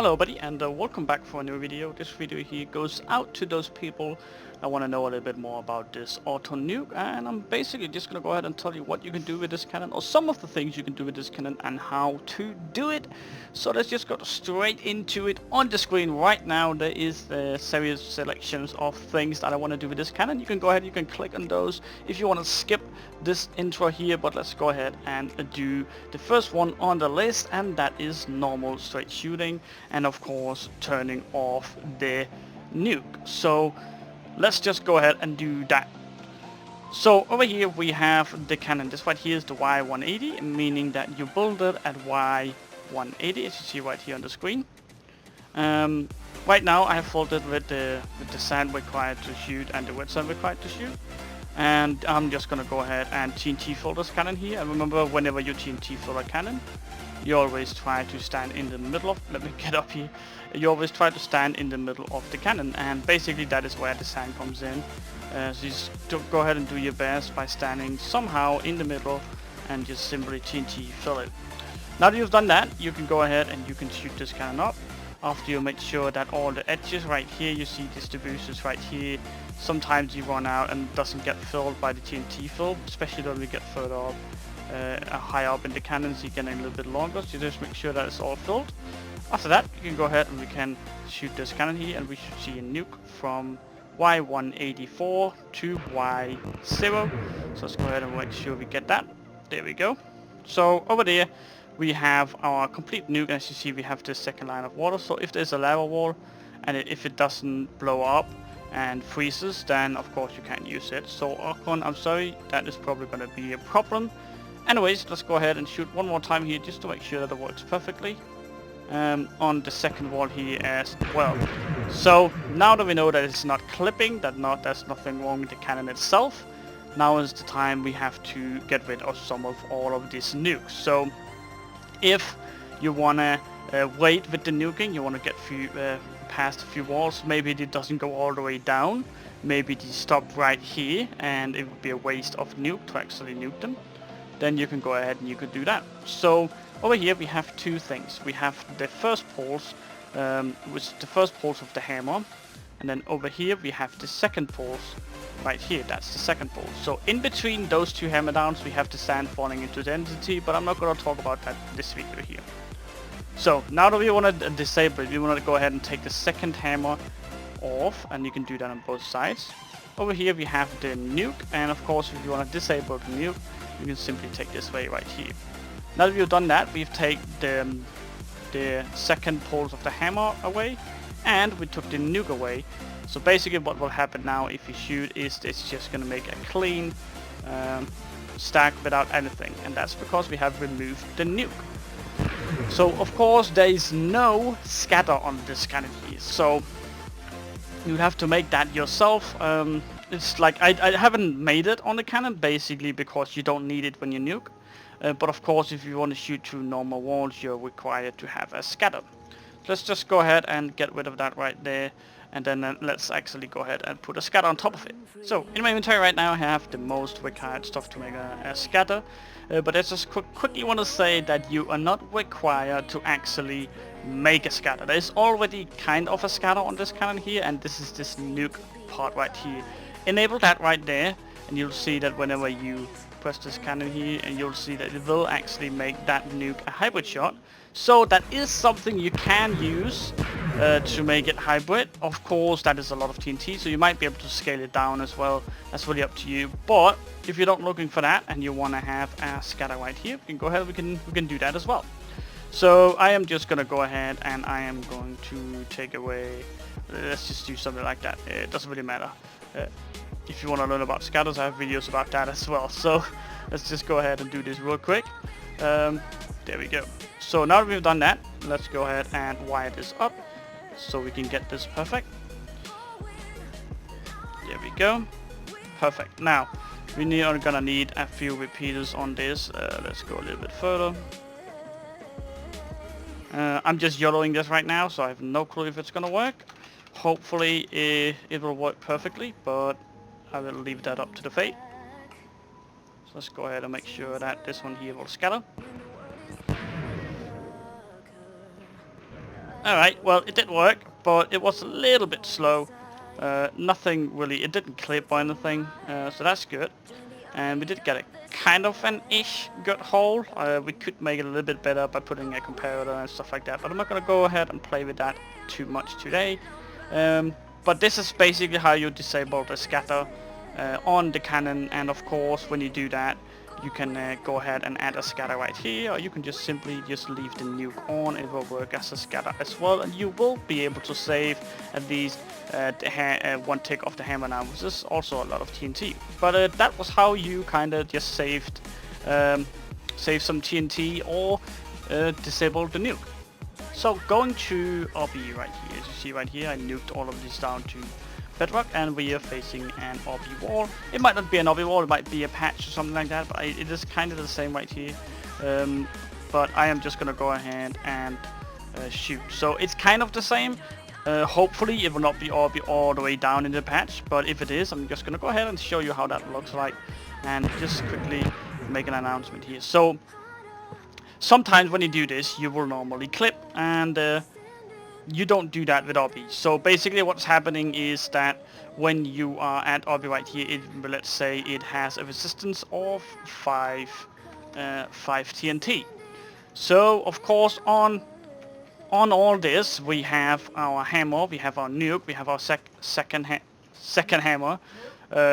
Hello buddy, and welcome back for a new video. This video here goes out to those people that want to know a little bit more about this auto nuke, and I'm basically just going to go ahead and tell you what you can do with this cannon, or some of the things you can do with this cannon and how to do it. So let's just go straight into it. On the screen right now there is the serious selections of things that I want to do with this cannon. You can go ahead, you can click on those if you want to skip this intro here, but let's go ahead and do the first one on the list, and that is normal straight shooting, and of course turning off the nuke. So let's just go ahead and do that. So over here we have the cannon. This right here is the Y180, meaning that you build it at Y180, as you see right here on the screen. Right now I have filled it with the sand required to shoot and the wet sand required to shoot. And I'm just gonna go ahead and TNT fill this cannon here. And remember, whenever you TNT fill a cannon, you always try to stand in the middle of, let me get up here, you always try to stand in the middle of the cannon, and basically that is where the sand comes in. So you just go ahead and do your best by standing somehow in the middle and just simply TNT fill it. Now that you've done that, you can go ahead and you can shoot this cannon up. After you make sure that all the edges right here, you see distributions right here, sometimes you run out and doesn't get filled by the TNT fill, especially when we get further up. Higher up in the cannons, you're getting a little bit longer, so just make sure that it's all filled. After that, you can go ahead and we can shoot this cannon here, and we should see a nuke from Y184 to Y0. So let's go ahead and make sure we get that. There we go. So over there we have our complete nuke. As you see, we have this second line of water, so if there's a lava wall and if it doesn't blow up and freezes, then of course you can't use it. So Archon, I'm sorry, that is probably going to be a problem. Anyways, let's go ahead and shoot one more time here just to make sure that it works perfectly on the second wall here as well. So now that we know that it's not clipping, there's nothing wrong with the cannon itself, now is the time we have to get rid of some of all of these nukes. So if you want to wait with the nuking, you want to get past a few walls, maybe it doesn't go all the way down, maybe they stop right here and it would be a waste of nuke to actually nuke them, then you can go ahead and you could do that. So over here we have two things. We have the first pulse, which is the first pulse of the hammer, and then over here we have the second pulse right here. That's the second pulse. So in between those two hammer downs we have the sand falling into the entity, but I'm not going to talk about that in this video here. So now that we want to disable it, we want to go ahead and take the second hammer off, and you can do that on both sides. Over here we have the nuke, and of course if you want to disable the nuke, you can simply take this way right here. Now that we've done that, we've taken the second pulse of the hammer away, and we took the nuke away. So basically what will happen now if you shoot is it's just going to make a clean stack without anything, and that's because we have removed the nuke. So of course there is no scatter on this cannon here, so you'll have to make that yourself. It's like I haven't made it on the cannon basically because you don't need it when you nuke. But of course if you want to shoot through normal walls, you're required to have a scatter. Let's just go ahead and get rid of that right there, and then let's actually go ahead and put a scatter on top of it. So in my inventory right now I have the most required stuff to make a scatter, but I just quickly want to say that you are not required to actually make a scatter. There is already kind of a scatter on this cannon here, and this is this nuke part right here. Enable that right there, and you'll see that whenever you press this cannon here, and you'll see that it will actually make that nuke a hybrid shot. So that is something you can use to make it hybrid. Of course that is a lot of TNT, so you might be able to scale it down as well. That's really up to you. But if you're not looking for that and you want to have a scatter right here, we can go ahead, we can do that as well. So I am just gonna go ahead and I am going to take away, let's just do something like that. It doesn't really matter. If you want to learn about scatters, I have videos about that as well. So let's just go ahead and do this real quick. There we go. So now that we've done that, let's go ahead and wire this up so we can get this perfect. There we go. Perfect. Now we are gonna need a few repeaters on this. Let's go a little bit further. I'm just YOLOing this right now, so I have no clue if it's gonna work. Hopefully it will work perfectly, but I will leave that up to the fate. So let's go ahead and make sure that this one here will scatter. Alright, well, it did work, but it was a little bit slow. Nothing really, it didn't clip or anything, so that's good. And we did get a kind of an ish good hole. We could make it a little bit better by putting a comparator and stuff like that, but I'm not going to go ahead and play with that too much today. But this is basically how you disable the scatter on the cannon, and of course when you do that you can go ahead and add a scatter right here, or you can just simply just leave the nuke on. It will work as a scatter as well, and you will be able to save at least one tick of the hammer now, which is also a lot of TNT. But that was how you kind of just saved some TNT or disabled the nuke. So going to RB right here, as you see right here, I nuked all of this down to bedrock, and we are facing an RB wall. It might not be an RB wall, it might be a patch or something like that, but it is kind of the same right here. But I am just gonna go ahead and shoot. So it's kind of the same. Hopefully it will not be RB all the way down in the patch, but if it is, I'm just gonna go ahead and show you how that looks like, and just quickly make an announcement here. So sometimes when you do this, you will normally clip, and you don't do that with RB. So basically what's happening is that when you are at RB right here, let's say it has a resistance of 5 TNT. So of course on all this we have our hammer, we have our nuke, we have our second hammer.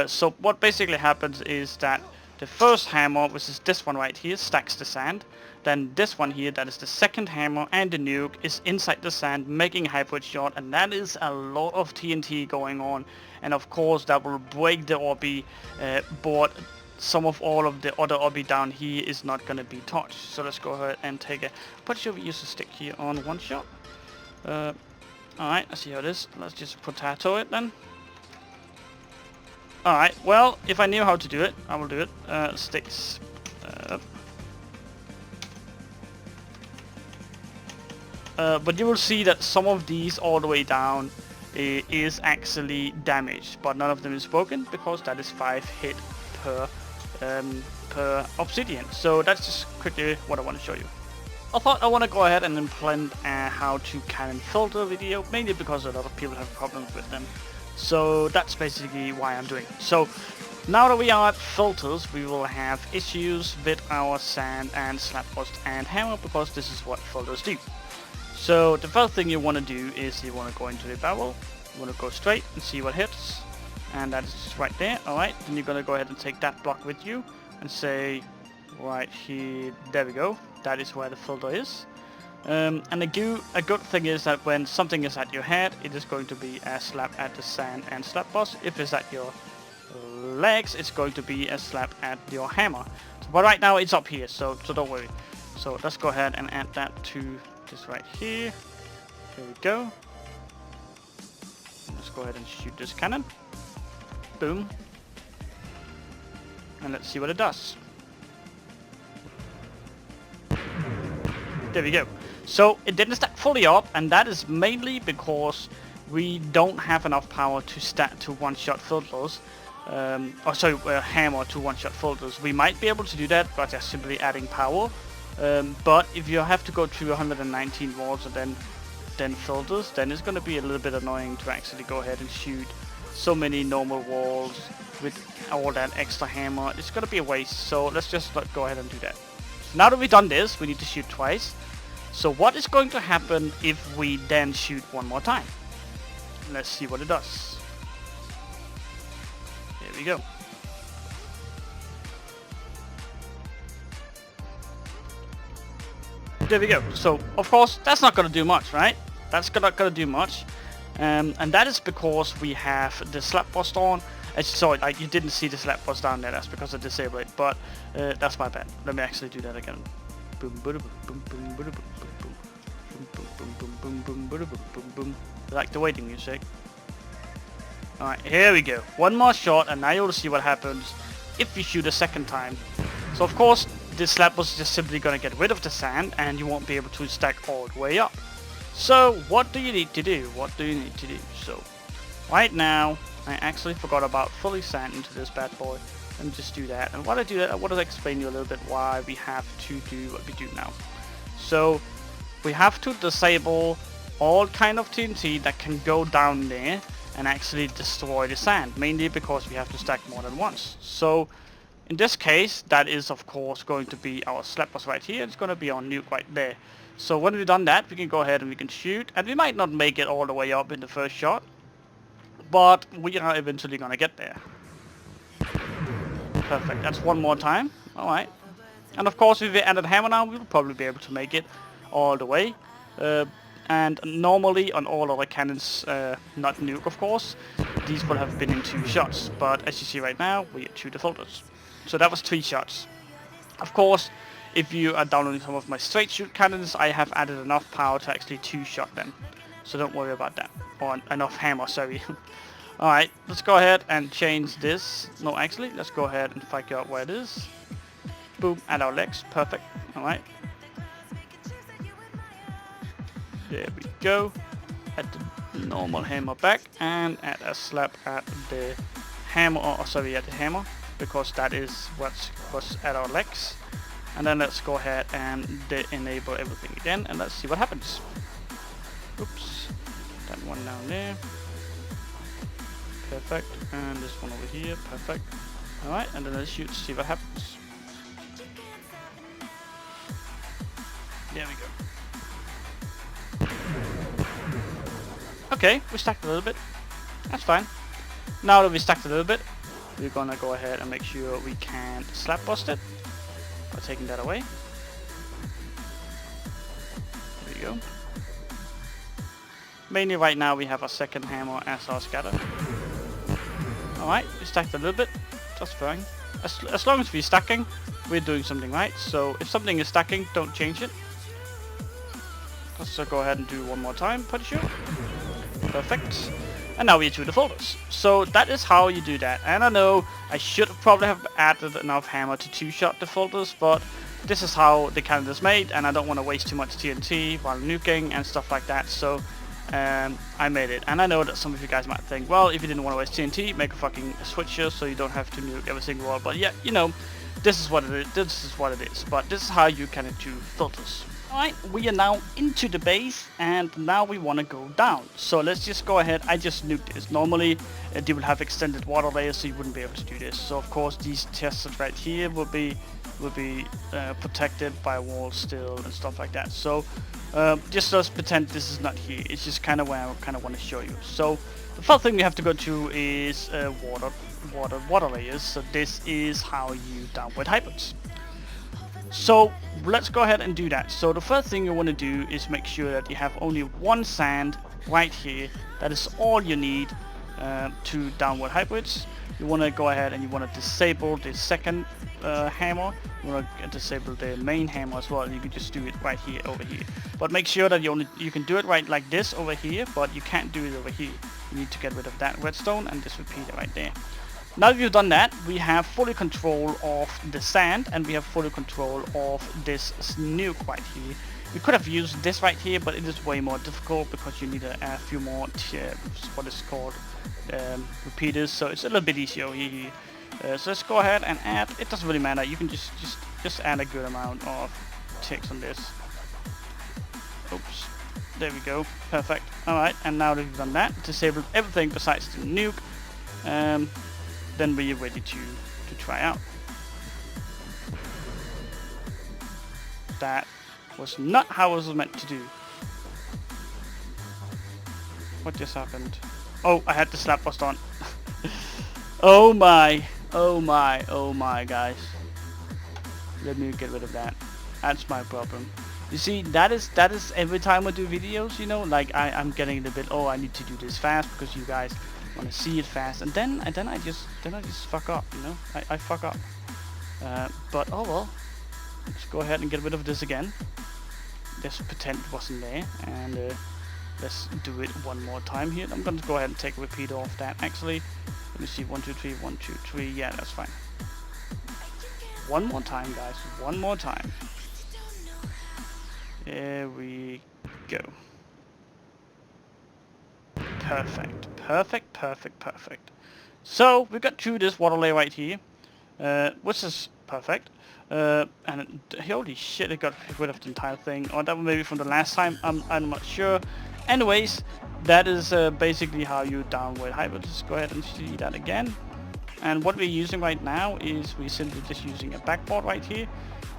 So what basically happens is that the first hammer, which is this one right here, stacks the sand. Then this one here, that is the second hammer, and the nuke is inside the sand making a hybrid shot, and that is a lot of TNT going on. And of course that will break the RB board. Some of all of the other RB down here is not going to be touched. So let's go ahead and take a... But should we use a stick here on one shot? Alright, let's see how it is. Let's just potato it then. Alright, well, if I knew how to do it, I will do it. Sticks. But you will see that some of these all the way down is actually damaged, but none of them is broken, because that is 5 hit per obsidian. So that's just quickly what I want to show you. I thought I want to go ahead and implement a how to cannon filter video, mainly because a lot of people have problems with them. So that's basically why I'm doing it. So now that we are at filters, we will have issues with our sand and slappost and hammer, because this is what filters do. So the first thing you want to do is you want to go into the barrel, you want to go straight and see what hits, and that is right there. Alright, then you're going to go ahead and take that block with you and say right here, there we go, that is where the filter is. And a good thing is that when something is at your head, it is going to be a slap at the sand and slappost. If it's at your legs, it's going to be a slap at your hammer. But right now it's up here, so don't worry. So let's go ahead and add that to this right here. Here we go. Let's go ahead and shoot this cannon. Boom. And let's see what it does. There we go. So it didn't stack fully up, and that is mainly because we don't have enough power to stack to one-shot filters. Hammer to one-shot filters. We might be able to do that by just simply adding power. But if you have to go through 119 walls and then filters, then it's going to be a little bit annoying to actually go ahead and shoot so many normal walls with all that extra hammer. It's going to be a waste, so let's just go ahead and do that. Now that we've done this, we need to shoot twice. So what is going to happen if we then shoot one more time? Let's see what it does. There we go. There we go. So of course that's not going to do much, right? That's not going to do much, and that is because we have the slappost on. Sorry, you didn't see the slappost down there. That's because I disabled it, but that's my bad. Let me actually do that again. Boom, boom, boom, boom, boom, boom, boom, boom, boom, boom, boom, boom, boom, boom. Like the waiting music. All right, here we go. One more shot, and now you'll see what happens if you shoot a second time. So of course, this slappost is just simply going to get rid of the sand, and you won't be able to stack all the way up. So what do you need to do? What do you need to do? So right now, I actually forgot about fully sand into this bad boy. Let me just do that. And while I do that, I want to explain you a little bit why we have to do what we do now. So we have to disable all kind of TNT that can go down there and actually destroy the sand, mainly because we have to stack more than once. So in this case, that is of course going to be our slap boss right here. It's going to be our nuke right there. So when we've done that, we can go ahead and we can shoot, and we might not make it all the way up in the first shot, but we are eventually going to get there. Perfect, that's one more time. Alright. And of course, if we added hammer now, we'll probably be able to make it all the way. And normally on all other cannons, not nuke of course, these will have been in 2 shots. But as you see right now, we are 2 defaulters. So that was 3 shots. Of course, if you are downloading some of my straight shoot cannons, I have added enough power to actually 2-shot them. So don't worry about that. Or enough hammer, sorry. Alright, let's go ahead and change this. No, actually, let's go ahead and figure out where it is. Boom, add our legs. Perfect. Alright. There we go. Add the normal hammer back and add a slap at the hammer, or sorry, at the hammer, because that is what's at our legs. And then let's go ahead and enable everything again, and let's see what happens. Oops. That one down there. Perfect. And this one over here. Perfect. Alright, and then let's shoot to see what happens. There we go. Okay, we stacked a little bit. That's fine. Now that we stacked a little bit, we're gonna go ahead and make sure we can slap bust it by taking that away. There you go. Mainly right now we have a second hammer as our scatter. Alright, we stacked a little bit. That's fine. As long as we're stacking, we're doing something right. So if something is stacking, don't change it. Let's go ahead and do one more time. Pretty sure. Perfect. And now we're 2 defaulters. So that is how you do that. And I know I should probably have added enough hammer to 2-shot defaulters, but this is how the cannon is made, and I don't want to waste too much TNT while nuking and stuff like that. So I made it. And I know that some of you guys might think, well, if you didn't want to waste TNT, make a fucking switcher so you don't have to nuke every single wall. But yeah, you know, this is what it is. This is what it is. But this is how you can do filters. Alright, we are now into the base, and now we want to go down. So let's just go ahead. I just nuked this. Normally they will have extended water layers, so you wouldn't be able to do this. So of course these chests right here will be protected by walls still and stuff like that. So just let's pretend this is not here. It's just kind of where I kind of want to show you. So the first thing we have to go to is water layers. So this is how you downward hybrids. So let's go ahead and do that. So the first thing you want to do is make sure that you have only 1 sand right here. That is all you need to downward hybrids. You want to go ahead and you want to disable the second hammer. You want to disable the main hammer as well, and you can just do it right here over here. But make sure that you can do it right like this over here, but you can't do it over here. You need to get rid of that redstone and just repeat it right there. Now that we've done that, we have fully control of the sand, and we have fully control of this nuke right here. We could have used this right here, but it is way more difficult because you need a few more what is called repeaters, so it's a little bit easier here. So let's go ahead and add. It doesn't really matter. You can just add a good amount of ticks on this. Oops. There we go. Perfect. Alright, and now that we've done that, disabled everything besides the nuke, then we are ready to try out. That was not how it was meant to do. What just happened? Oh, I had the slap bust on. Oh my, oh my, oh my, guys. Let me get rid of that. That's my problem. You see, that is every time I do videos, you know, like I'm getting a bit, oh, I need to do this fast because you guys want to see it fast, and then I just fuck up, you know. I fuck up. But oh well. Let's go ahead and get rid of this again. Just pretend it wasn't there, and let's do it one more time here. I'm going to go ahead and take a repeater off that. Actually, let me see. 1, 2, 3, 1, 2, 3. Yeah, that's fine. One more time, guys. One more time. There we go. Perfect. Perfect, perfect, perfect. So we got through this water layer right here, which is perfect. And holy shit, it got rid of the entire thing. Or that was maybe from the last time. I'm not sure. anyways, that is basically how you downward hybrids. Let's go ahead and see that again. And what we're using right now is we're simply just using a backboard right here.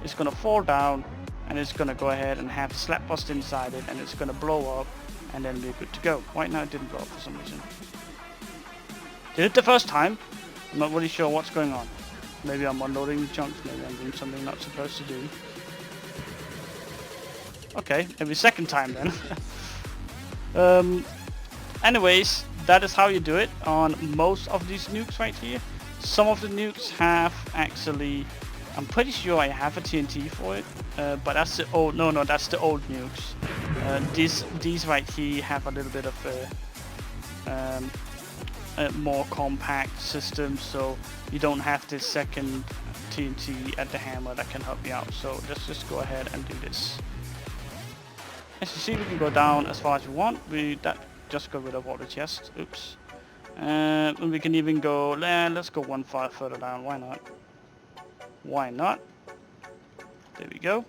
It's gonna fall down and it's gonna go ahead and have the slap bust inside it, and it's gonna blow up, and then we're good to go. Right now it didn't blow up for some reason. Did it the first time? I'm not really sure what's going on. Maybe I'm unloading the chunks, maybe I'm doing something not supposed to do. Okay, every second time then. Anyways, that is how you do it on most of these nukes right here. Some of the nukes have actually, I'm pretty sure I have a TNT for it, but that's the old, no, that's the old nukes. These right here have a little bit of a more compact system, so you don't have this second TNT at the hammer that can help you out. So let's just go ahead and do this. As you see, we can go down as far as we want. That just got rid of all the chests. Oops. And we can even go, let's go one far further down. Why not? Why not? There we go.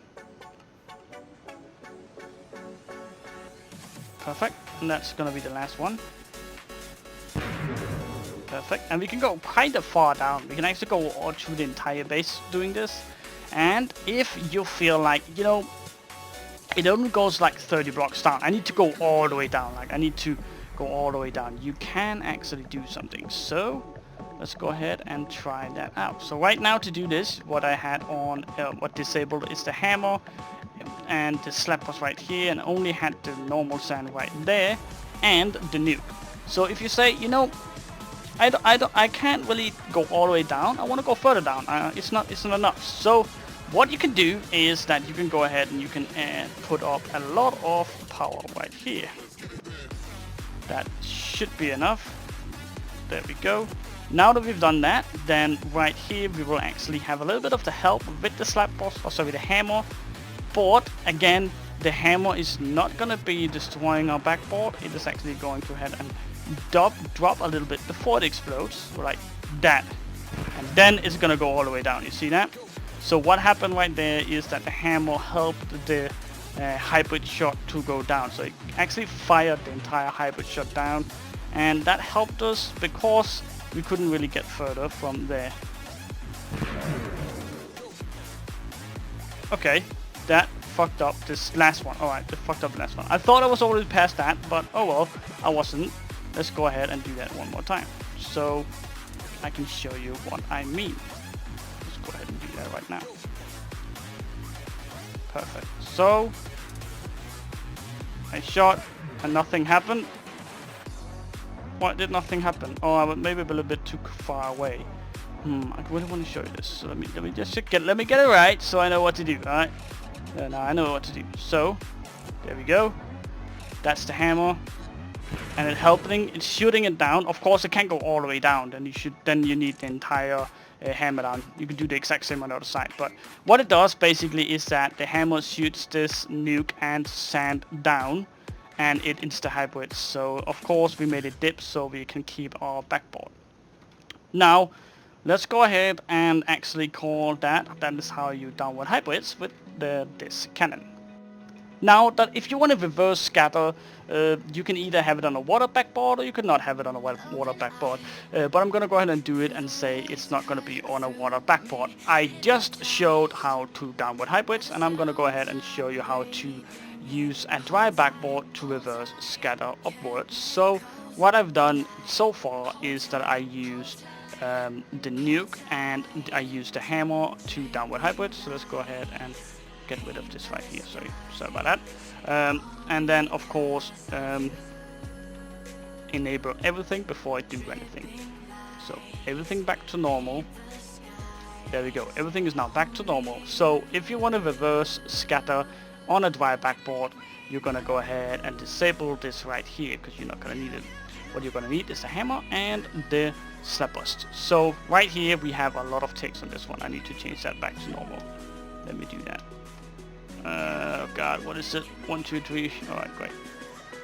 Perfect. And that's gonna be the last one. Perfect. And we can go kind of far down. We can actually go all through the entire base doing this. And if you feel like, you know, it only goes like 30 blocks down, I need to go all the way down. Like, I need to go all the way down. You can actually do something. So let's go ahead and try that out. So right now, to do this, what I had on, what disabled is the hammer and the slap was right here, and only had the normal sand right there and the nuke. So if you say, you know, I can't really go all the way down, I want to go further down, it's not enough. So what you can do is that you can go ahead and you can put up a lot of power right here. That should be enough. There we go. Now that we've done that, then right here we will actually have a little bit of the help with the slap boss, or sorry, the hammer. But again, the hammer is not going to be destroying our backboard. It is actually going to head and drop a little bit before it explodes, like that. And then it's going to go all the way down. You see that? So what happened right there is that the hammer helped the hybrid shot to go down. So it actually fired the entire hybrid shot down. And that helped us because we couldn't really get further from there. Okay, that fucked up this last one. Alright, it fucked up the last one. I thought I was already past that, but oh well, I wasn't. Let's go ahead and do that one more time, so I can show you what I mean. Let's go ahead and do that right now. Perfect. So I shot and nothing happened. Why did nothing happen? Oh, I was maybe a little bit too far away. I really want to show you this. So let me just let me get it right, so I know what to do. All right. Now I know what to do. So there we go. That's the hammer, and it's shooting it down. Of course, it can't go all the way down. Then you need the entire hammer down. You can do the exact same on the other side. But what it does basically is that the hammer shoots this nuke and sand down, and it insta-hybrids. So of course we made it dip so we can keep our backboard. Now let's go ahead and actually call that. That is how you downward hybrids with this cannon. Now that if you want to reverse scatter, you can either have it on a water backboard or you could not have it on a water backboard. But I'm going to go ahead and do it and say it's not going to be on a water backboard. I just showed how to downward hybrids, and I'm going to go ahead and show you how to use a dry backboard to reverse scatter upwards. So what I've done so far is that I used the nuke and I used the hammer to downward hybrids. So let's go ahead and get rid of this right here. Sorry about that. And then of course enable everything before I do anything. So everything back to normal. There we go. Everything is now back to normal. So if you want to reverse scatter on a dry backboard, you're gonna go ahead and disable this right here because you're not gonna need it. What you're gonna need is the hammer and the slap bust. So right here we have a lot of ticks on this one. I need to change that back to normal. Let me do that. Oh god, what is it? 1, 2, 3. Alright, great.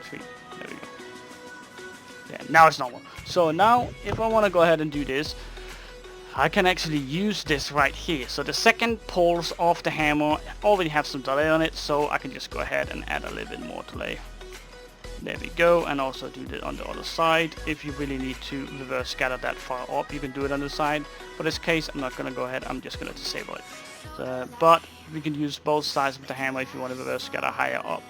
3. There we go. Yeah, now it's normal. So now if I want to go ahead and do this, I can actually use this right here. So the second pulse of the hammer already have some delay on it, so I can just go ahead and add a little bit more delay. There we go, and also do it on the other side. If you really need to reverse scatter that far up, you can do it on the side. For this case, I'm not going to go ahead, I'm just going to disable it. But we can use both sides of the hammer if you want to reverse scatter higher up.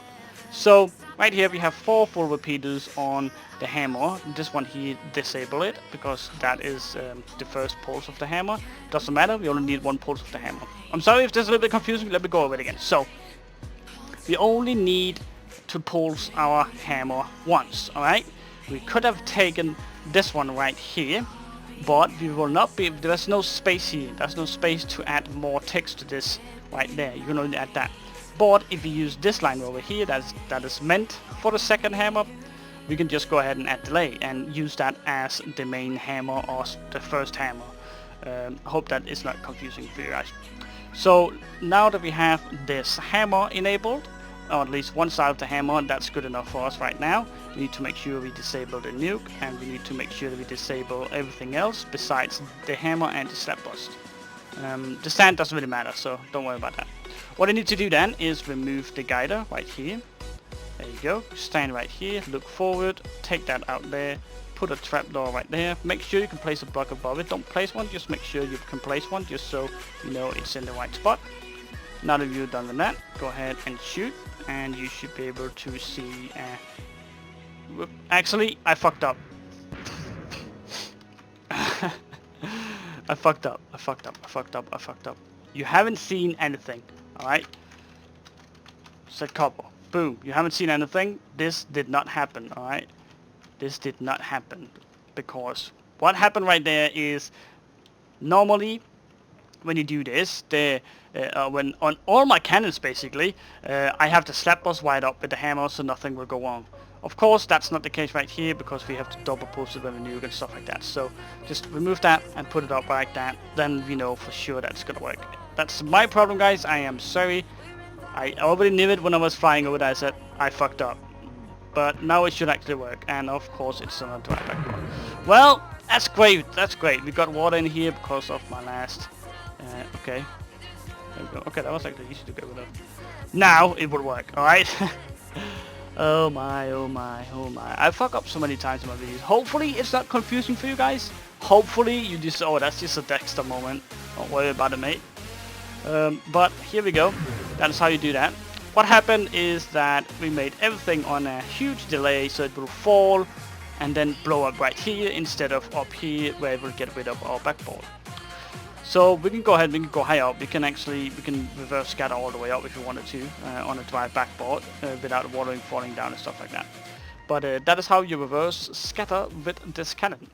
So right here we have 4 full repeaters on the hammer. This one here, disable it, because that is the first pulse of the hammer. Doesn't matter, we only need 1 pulse of the hammer. I'm sorry if this is a little bit confusing, let me go over it again. So we only need to pulse our hammer once, alright? We could have taken this one right here, but we will not be, there's no space here. There's no space to add more text to this right there. You can only add that. But if we use this line over here, that is meant for the second hammer, we can just go ahead and add delay and use that as the main hammer or the first hammer. I hope that is not confusing for you guys. So now that we have this hammer enabled, or at least one side of the hammer, that's good enough for us right now. We need to make sure we disable the nuke, and we need to make sure that we disable everything else besides the hammer and the slap bust. The stand doesn't really matter, so don't worry about that. What I need to do then is remove the guider right here. There you go. Stand right here, look forward, take that out there, put a trapdoor right there. Make sure you can place a block above it. Don't place one, just make sure you can place one, just so you know it's in the right spot. Now that you've done that, go ahead and shoot, and you should be able to see... Actually, I fucked up. I fucked up. You haven't seen anything, alright? Set copper. Boom. You haven't seen anything. This did not happen, alright? This did not happen. Because what happened right there is, normally, when you do this, when on all my cannons basically, I have the slap bust wide up with the hammer so nothing will go wrong. Of course, that's not the case right here because we have to double pulse it when we nuke and stuff like that. So just remove that and put it up like that. Then we know for sure that's gonna work. That's my problem, guys. I am sorry. I already knew it when I was flying over there. I said I fucked up, but now it should actually work. And of course, it's on the right back. Well, that's great. That's great. We got water in here because of my last. Okay. There we go. Okay, that was actually easy to get rid of. Now it will work. All right. Oh my, oh my, oh my. I fuck up so many times in my videos. Hopefully it's not confusing for you guys. Hopefully you just, oh, that's just a Dexter moment. Don't worry about it, mate. But here we go. That is how you do that. What happened is that we made everything on a huge delay, so it will fall and then blow up right here instead of up here where it will get rid of our backboard. So we can go ahead, we can go higher up. We can reverse scatter all the way up if we wanted to on a dry backboard without watering falling down and stuff like that. But that is how you reverse scatter with this cannon.